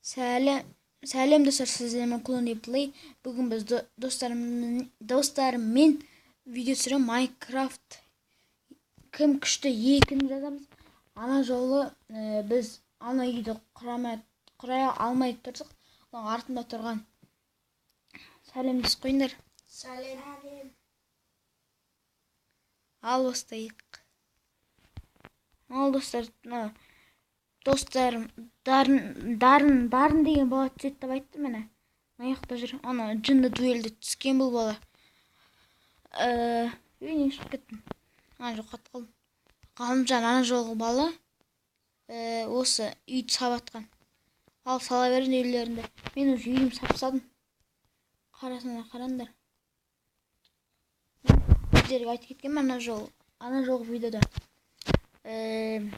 Сәлем достар, сіздермен Кулони Плей. Бүгін біз достарыммен видео түсіреміз. Майнкрафт кім күшті екенін жазамыз. Ана жолы біз ана үйді құрай алмай тұрдық. Оның артында тұрған сәлемдес қойыңдар. Сәлем. Ал бастайық. Ал достарым, дарын деген бала түседі деп айтты мені. Аяқта жүр. Ана жынды дуэльде түскен бұл бала. Үйінен шығып кеттім. Жоқат қалдым. Ғалымжан ана жолғы бала осы үйді сабатқан. Ал сала берін үйлерінде. Мен уже үйім сапсадым. Қарасына қараңдар. Сіздерге айтып кеткенмін ана жолғы видеода. 1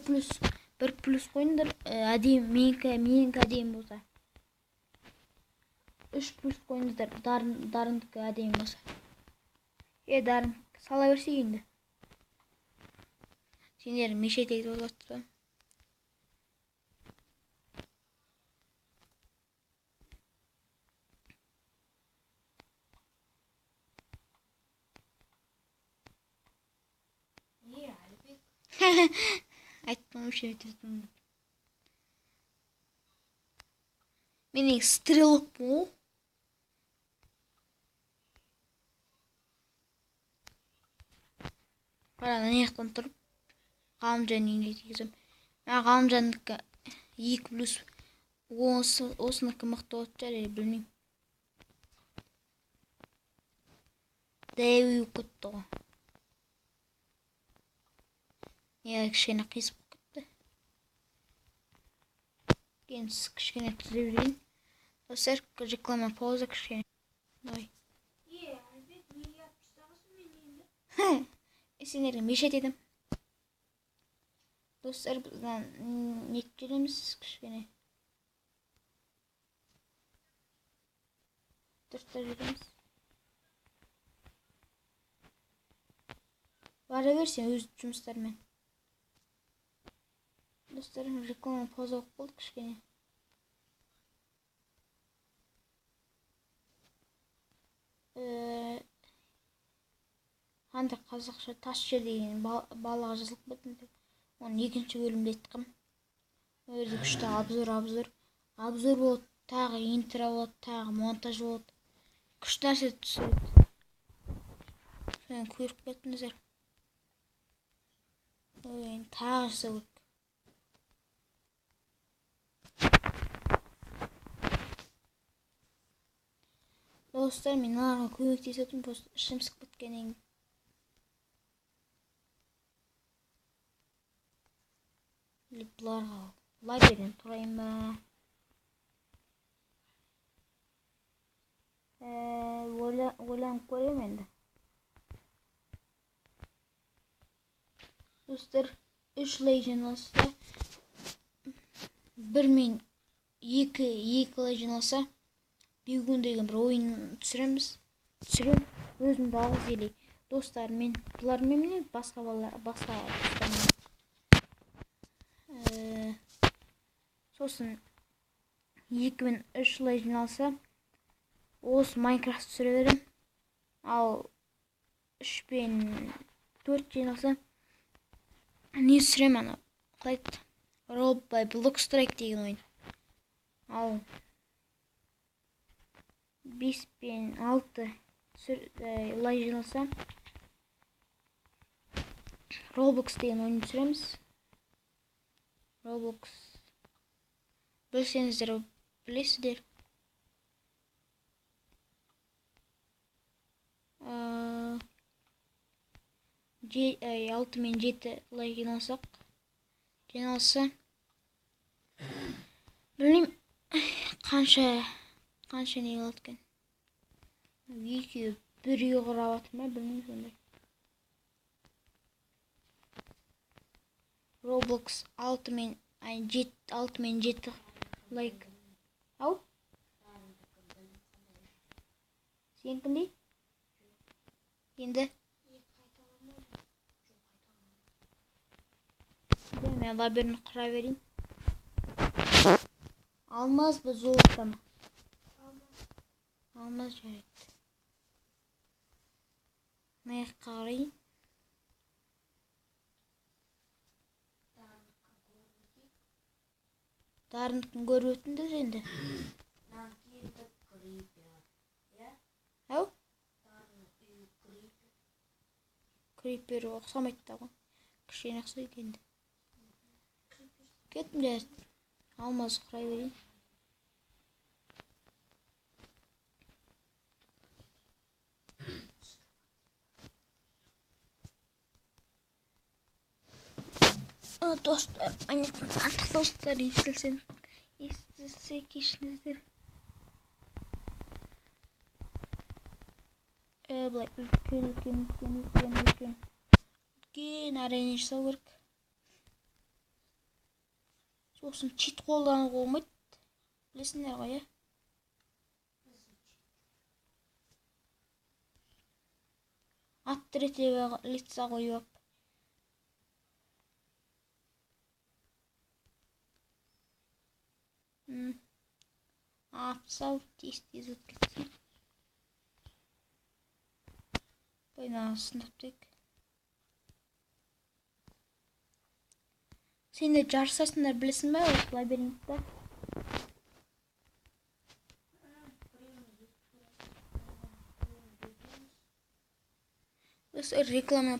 плюс қойыңдар, менікі әдейім болса. 3 плюс қойыңыздар, дарындікі әдейім болса. Дарын сала берсе енді. Сендер мешет етіп олаттыр. Айттым өшетірдім. Менің стрелок бұл. Қаран аяқтан тұрып Ғалымжан үйіне тегізім. Ғалымжандікі 2 плюс осыныкі мықты от жар, білмейм. Дәуі көтті ғой. Кішкене қисып кетті. Кейін сіз кішкене түзеп жүрген. Достар, реклама пауза кішкене. Давай. Сендерге мешет едім. Достар, бізден нет жүреміз кішкене. Дұрыстар жүреміз. Бара берсен өз жұмыстармен. Достарым, реклама пауза оқып болды кішкене. Қандай қазақша тас жер деген балаға жазылып кетті. Оны екінші бөлімде айтқым. Өзі күшті обзор болады, тағы интро болады, тағы монтаж болады. Күшті нәрсе түсіреді. Соны көріп кеттіңіздер. Тағы жасау керек. Достар, мен оларға көмектесетін, просто ішім сықып кеткеннен. Бұларға лабиринт тұрайын ба? Ойланып көрем енді. Достар, 3 лей алса, 1 мен 2 лей алса, Бегун деген бір ойын түсірем, өзімді алғыз елей. Достармен, бұлармен мені басқа достармен. Сосын 2 мен 3 лей алса, осы Майнкрафт түсіре берем. Ал 3 мен 4 алса, не түсірем ана? Қалайды? Roblox Strike деген ойын. Ал 5 пен 6 лай жиналса, Roblox деген ойын түсіреміз. Roblox. Білсеңіздер, білесіздер. 6 мен 7 лай жиналса, білмейм қанша не болады екен. Екеуі бір үй құрап атыр ма, білмейм сондай. Roblox 6 мен 7 лайк. Ау? Сен кімдей? Енді? Мен лабиринт құра берейін. Алмаз ба золото ма? Алмаз жарайды. Мына жаққа қарайын. Дарындықын көріп өтіндіңіз енді. Ау? Крипер ұқсамайды да ғой. Кішкене ұқсайды енді. Кеттім жарайды. Алмаз құрай берейін. Достар, антық достар, естілсе кешіңіздер. Былай үлкен әрине жасау керек. Сосын чит қолдануға болмайды. Білесіңдер ғой, иә? Атты ретегі лица қойып ап. Апсау тез өтіп кетсін. Байна сыныптек. Сені жарысасыңдар білесің бе осы лабиринтті? Осы реклама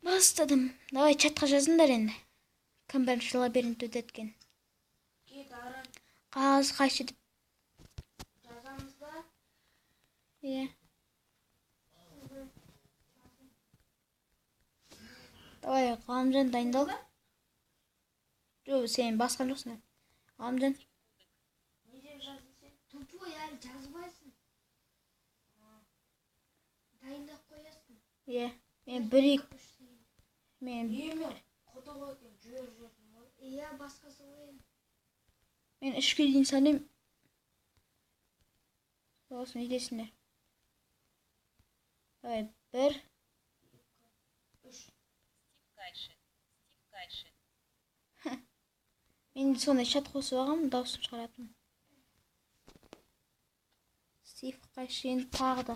бастадым. Давай чатқа жазыңдар енді. Кім бірінші лабиринт өтеткен? Қағаз қайшы деп жазамыз ба? Иә. Давай, Ғалымжан дайындал. Жоқ, сен басқан жоқсың. Ғалымжан. Не деп жаздың сен? Тупой әлі жазбайсың. Дайындап қоясың. Иә. Мен бір-екі. Мен қота қойдың жүрсің ғой. Иә, басқасы қойын. Мен 3-ке дейін санайым. Сосын етесіңдер. Давай, 1, 3. Мен сондай чат қосып ағам, дауысын шығаратым. Стив қайшы енді тағы да.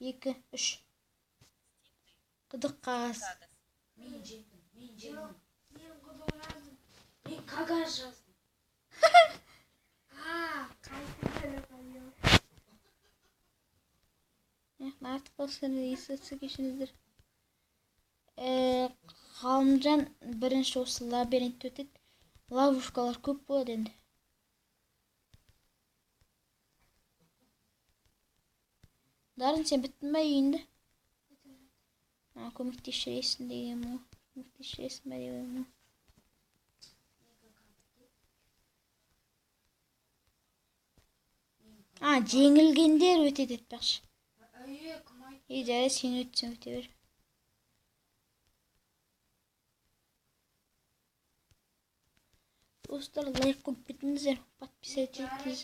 1, 2, 3. Қыдық қағаз. Мен жеңдім. Мен қыдық жаздым. Мен қағаз жаздым. Қайсы телефон жоқ. Артық болсаңыз естісе кешіңіздер. Ғалымжан бірінші осы лабиринт өтеді. Ловушкалар көп болады енді. Дарын, сен біттің бе үйінде? Көмектесересің деген мұ. Көмектесересің бе деген мұ. Жеңілгендер өтеді етпекші. Жарайды, сен өтсең өте бер. Достар, лайк қойып кетіңіздер, подписывайтесь етіңіз.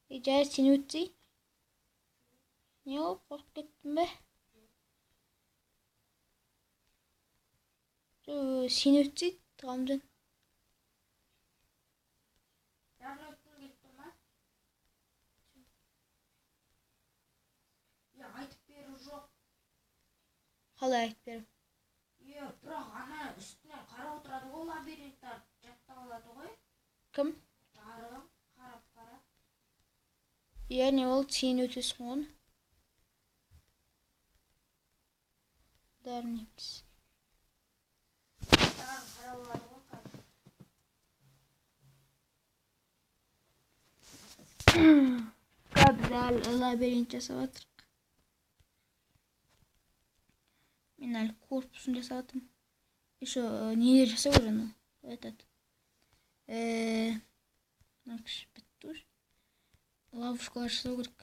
Жарайды, сен өтсей. Не болып қорқып кеттің бе? Сен өтсей, Ғалымжан. Айтып беру жоқ. Қалай айтып беру? Бірақ ана үстінен қарап отырады ғой, лабиринттар жаттап алады ғой. Кім? Дарым, қарап. Не ол, сен өтесің оны. Дарым емес. Дарым қарап алады ғой, қазір лабиринт жасап жатыр. Мен әлі корпусын жасадым. Еще нелер жасау керек. Этот. Бітті уже. Ловушкалар жасау керек.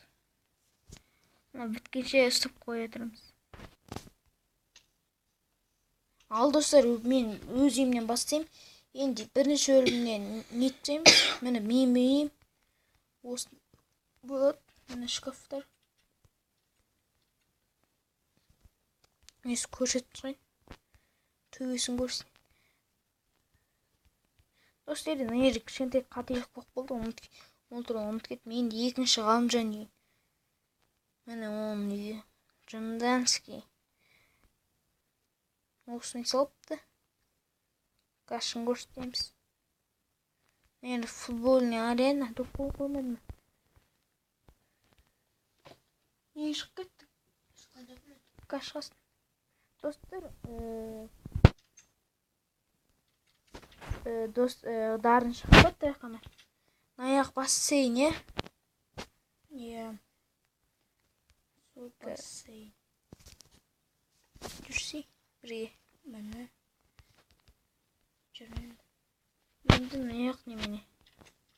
Біткенше ұстап қоя тұрмыз. Ал достар, мен өз үйімнен бастайым. Енді бірінші бөлімнен нетсем, мені мейім. Осы болады. Мені шкафтар. Несі көрсетіп қойын. Төбесін көрсін. Достар, мына кішкентай қателік болып болды. Ұмытып кеттім. Енді екінші Ғалымжан дейін. Міне оның үйі. Жымданский. Осыны салыпты. Қашын көрсетеміз. Енді футбольный арена. Доп қоймадым. Не шығып кетті? Қашқасын. Достар, дарын шығып кетті қана. Аяқ бассейн, е? Иә. Бассейн. Жүрсей, бірге. Міне. Жүрмін. Енді аяқ немене?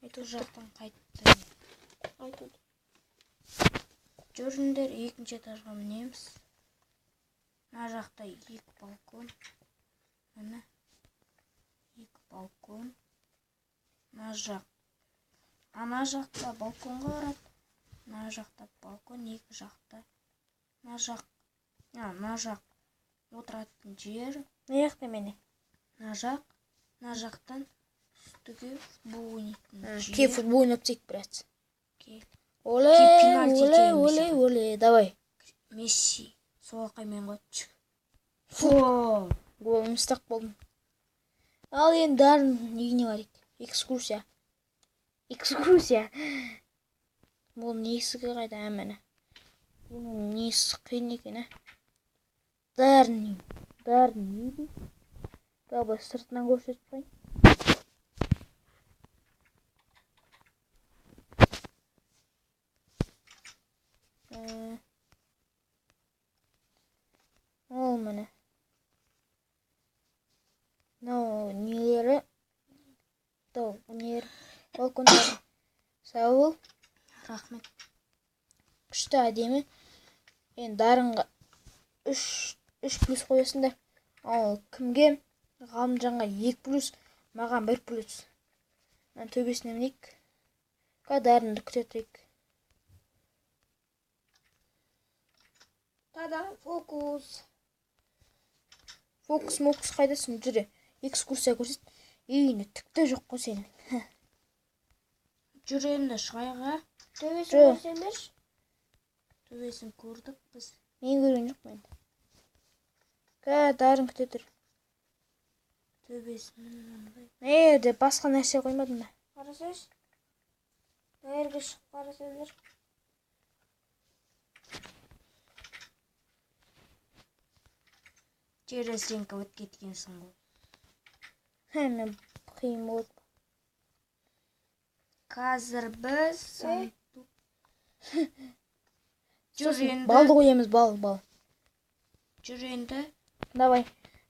Айту жақтан қайтты. Айтуды. Жүріңдер, екінші этажға мінеміз. Мына жақта 2 балкон. Міне. 2 балкон. Мына жақ. Ана жақта балконға барады. Мына жақта балкон, 2 жақта. Мына жақ отыратын жер. Аяқ немене? Мына жақтан үстіге футбол ойнайтын жер. Ке футбол ойнап тек біраз. Оле, давай. Месси. Сол қаймен қойшы. Фу, голымыз тақ болдым. Ал енді дарын үйіне барайық. Экскурсия. Бұл несігі қайда әміні. Бұның несі қиын екен, ә? Дарын үйді. Бұл сыртынан көрсетіп қойын. Ол міне. Нелері. Балкондары. Сау бол. Рахмет. Күшті әдемі. Енді дарынға 3+ қойасыңдар. Ал кімге? Ғалымжанға 2+, маған 1+. Мен төбесіне мінейік. Дарынды күтетірейік. Тада, фокус қайдасың, жүре. Экскурсия көрсет. Үйіне түкті жоқ қой сенің. Жүренді шығайға. Төбесін көрсемеш? Төбесін көрдік біз. Мен көрген жоқ мен. Дарын күтетір. Төбесін. Де басқа нәрсе қоймадым да. Қарасаш? Әрге шығып қарасайлар. Жересенкі өт кеткенсің ғой. Мен қиын болды. Қазір біз... Жүренді... Балды қоямыз, бал. Жүренді... Давай.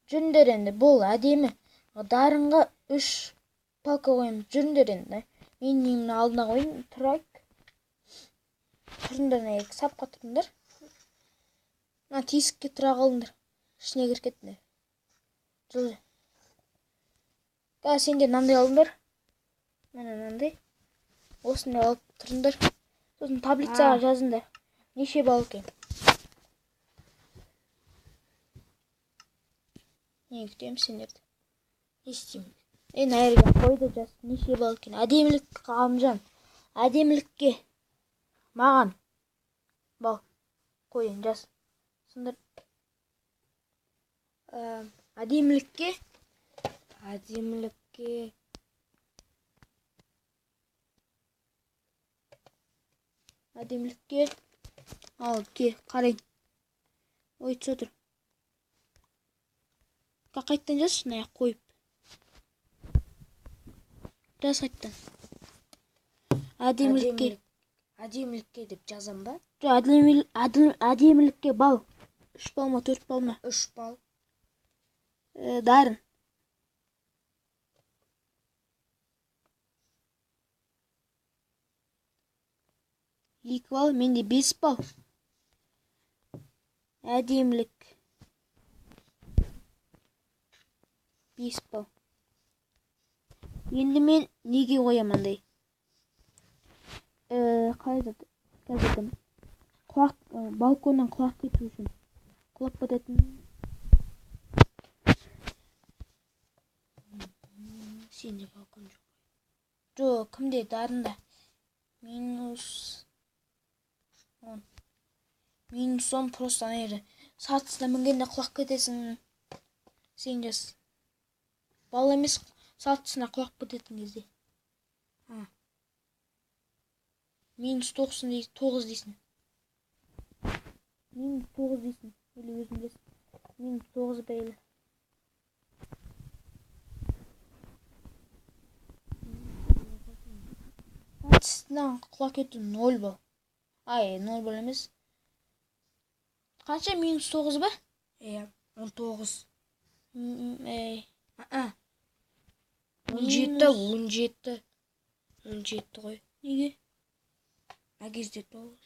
Жүріндер енді, бұл әдемі. Дарынға 3 палка қоямыз. Жүріндер енді. Мен немін алдына қойын, тұрайық. Тұрындар нәйік, сапқа тұрындар. Тесікке тұра қалыңдар. Ішіне кіркеттіңдер. Жылы. Сендер нандай алыңдар. Мен нандай. Осыны алып тұрындар. Сосын таблицаға жазыңдар. Неше бал екен? Не күтемін сендерді? Не істеймін? Әрге қойды жаз. Неше бал екен? Әдемілік Ғалымжан. Әдемілікке. Маған. Бал. Қойын жаз. Сондар. Әдемілікке. Әдемілікке. Ал, ке, қарайын. Ой, түсі отыр. Қайттан жаз, шынайық қойып. Жаз қайттан. Әдемілікке деп жазам ба? Әдемілікке бал. 3 бал ма, 4 бал ма? 3 бал. Дарын. Екі бал, менде 5 бал. Әдемілік. 5 бал. Енді мен неге қоямандай? Қайда қазірдім? Балконнан құлақ кету үшін. Құлап кететін Сенде балкон жоқ. Жоқ, кімде? Дарында. -10. -10 просто ана жерде. Сатысына мінгенде құлап кетесің. Сен жас. Бала емес, сатысына құлап кететін кезде. -9 дейсің. -9 дейсің. Или өзің білесің. -9 бейлі. Сатысынан құлап кету 0 бол. Ай, 0 бол емес. Қанша? -9 ба? 19. 17 ғой. Неге? Әкезде 9.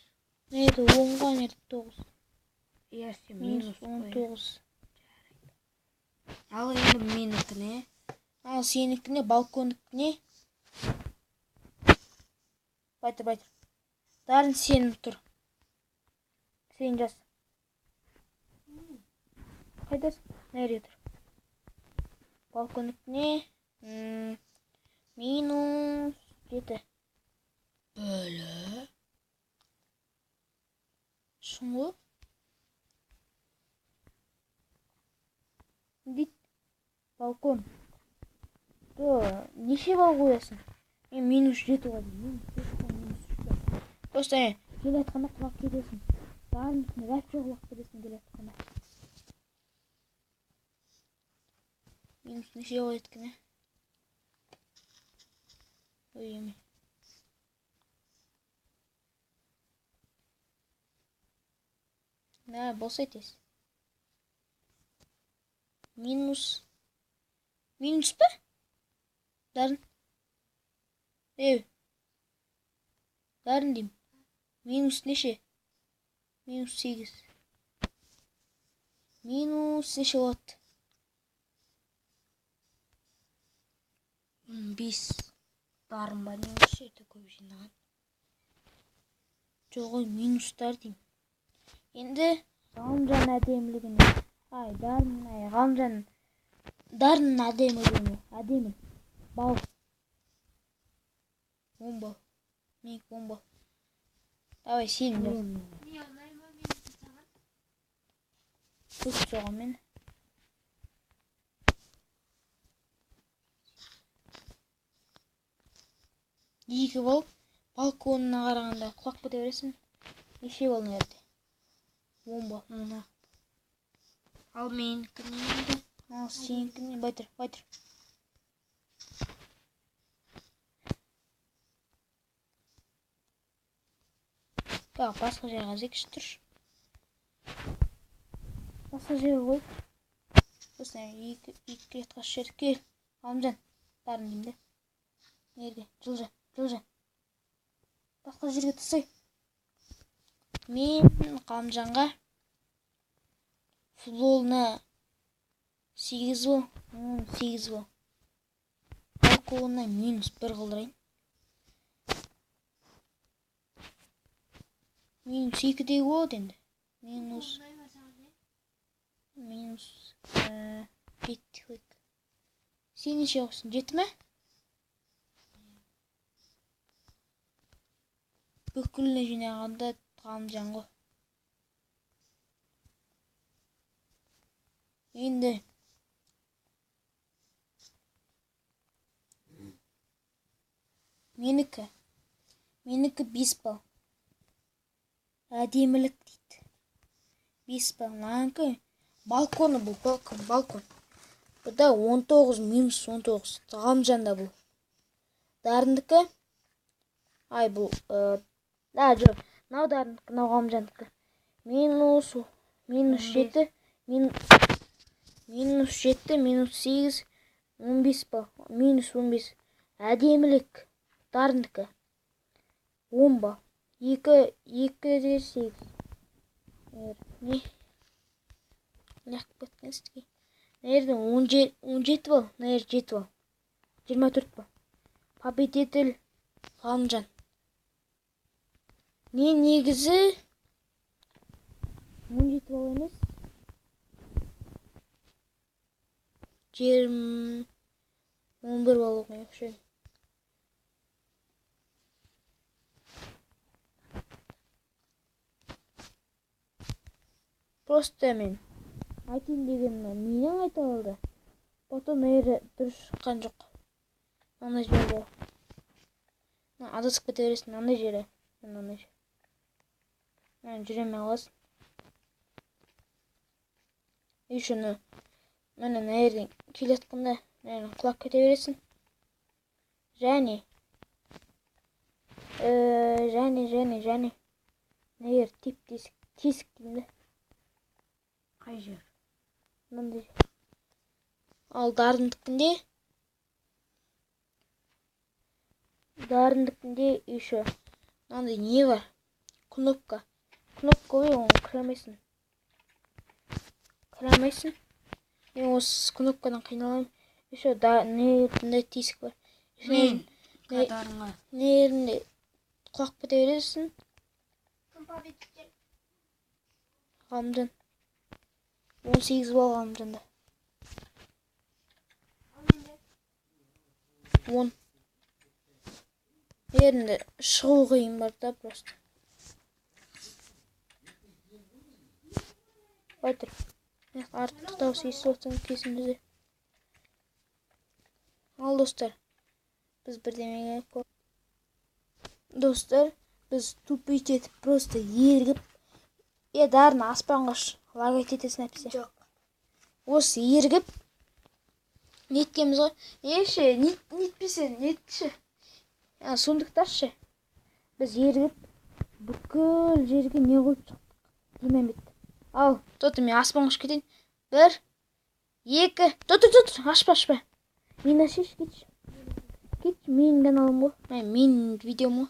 Неді 10-ға неді 9? Сен минус -19. Ал енді менікіне. Ал сенікіне, балкондікіне. Байтыр. Дарын сеніп тұр. Сен жас. Қайдасың? Нәре тұр. Балкондікіне. -7. Бөлі. Шыңғы. Дейді. Балкон. Неше бал қоясың? Мен -7 қойдым. Просто келе жатқанда құлап кетесің. Дарындықны вообще құлап кетесің келе жатқанда. Неше қояды екен? Ой, еме. Болса айтесің. Минус ба? Дарын. Дарын деймін. Минус неше? -8. Минус неше болады? 5. Дарын ба неше көп жинаған. Жоқ ой, минустар деймін. Енді Ғалымжан әдемілігіне. Ғалымжан. Дарын әдемілігіне. Әдеміл. Бал. 10 бал. Мен 10 бал. Давай сен. Көп соған мен. Екі бол. Балконына қарағанда құлақ кете бересің. Неше бол нәрде? 10 бол. Ал менікіне. Ал сенікіне. Байтыр. Басқа жерге зекші тұршы. Басқа жерге қой. Осыны екі ретқа шеріп кел. Ғалымжан. Дарын деймін де. Неге? Жылжа. Басқа жерге тасай. Мен Ғалымжанға футболына 8 бол. 8 бол. Балконына -1 қылдырайын. -2 болады енді. -7. Сен неше қойсын? 7 ме? Бүкіліне жинағанда Ғалымжан ғой. Енді менікі 5 бал. Әдемілік дейді. 5 бал. Наныкі балконы бұл. Балкон. Бұда 19 -19. Ғалымжанда бұл. Дарындікі. Ай бұл. Жоқ. Нау Дарындікі, нау Ғалымжандікі. -7. -7. -8. 15 бал. -15. Әдемілік. Дарындікі. 10 бал. 2 де 8. Не? Ләқіп бәткен істіге. Нәерді 17 бал. Нәер 7 бал. 24 бал. Победитель Ғалымжан. Негізі 17 бал емес. 20 11 бал оқи ұқсайды. Просто мен айтайын дегенім менің айта алды. Потом ері дұрыс шыққан жоқ. Ана жерде. Адасып кете бересің, ана жері. Ана жері. Мен жүремей қаласың. Үшіні мен ері келетқанда мен құлап кете бересің. Және нер тесік деймді. Қай жер? Мындай. Ал дарындықінде еще мынандай не бар? Кнопка ой, оны кірамайсың. Мен осы кнопкадан қиналамын. Еще нерінде тесік бар. Қатарыңа. Нерінде құлап кете бересің. Ғалымжан. 18 бал Ғалымжанда. 10. Ерінде шығу қиын бар да просто. Айтыр. Артық дауыс естіп отырсаң кесімізде. Ал достар, біз бірдемеге көп. Достар, біз тупить етіп просто ергіп, дарын аспанға лагать етесін әпсе. Жоқ. Осы ергіп, неткеміз ғой. Нетпесен, нетші. Сондықташы. Біз ергіп, бүкіл жерге не қойып шықтық. Демем бетті. Ал, тоты мен аспанға ұшып кетейін. 1, 2, тоты, ашпа. Мен ашеш, кетші. Кетші, менің каналым ғой. Менің видеом ғой.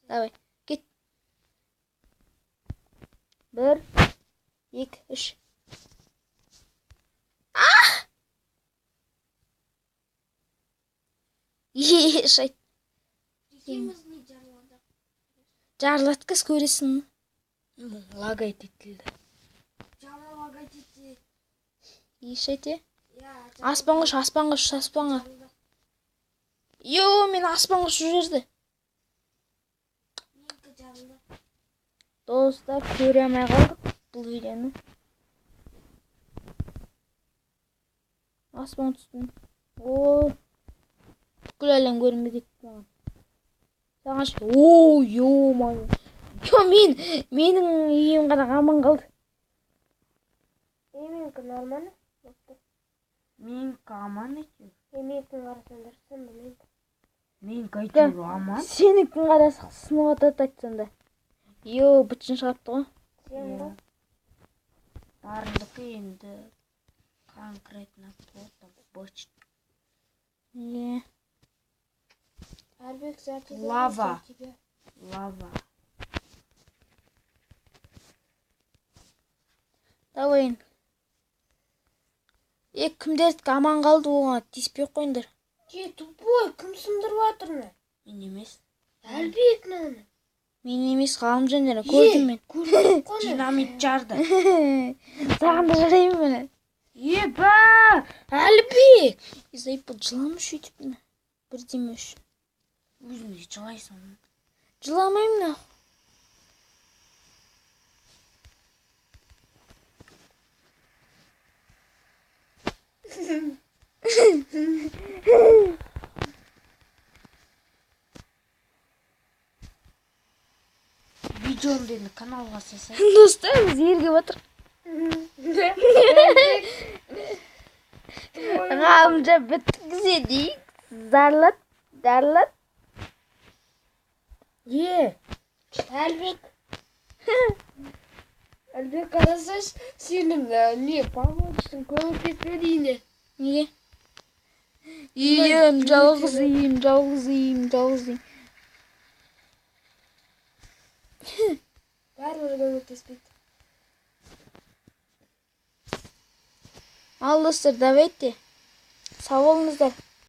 Давай, кет. 1, 2, 3. Шайт. Жарылаткыз көресің. Лагает етілді. Шайт. Аспанға ұш. Мен аспанға ұшу жерді. Достар, көре алмай қалдық бұл видеоны. Аспан түстім. Бүкіл әлем көрінбей кетті маған. Саған ё-мое. Менің үйім ғана аман қалды. Менікі нормально? Менікі аман екен. Менікін қарасаңдар сынды менікі. Менікі айтыр аман. Сенікін қарасақ сынып атады айтсанда. Бітшін шығапты ғой. Дарындықы енді конкретно бочт. Лава. Давай. Кімдердікі аман қалды оған тиіспей қойыңдар. Тупой, кім сындырып атырны? Мен емес. Әлбек мені. Мен емес, Ғалымжан жана көрдім мен. Көрдім қоны. Динамит жарды. Саған да жараймын мені. Ба! Әлбек! Изайып жыламыш өйтіп. Бірдеме үшін. Өзіңде жылайсың. Жыламаймын. Видеоны енді каналға салсай. Достар, біз ергіп отыр. Ғалымжан біткізе дейік. Зарлат. Әлбек қарасаш, сенің помочтың көңіл кетпедейіне. Неге? Жалғыз үйім. Бәрібір көмектеспейді. Ал достар, давайте. Сау болыңыздар.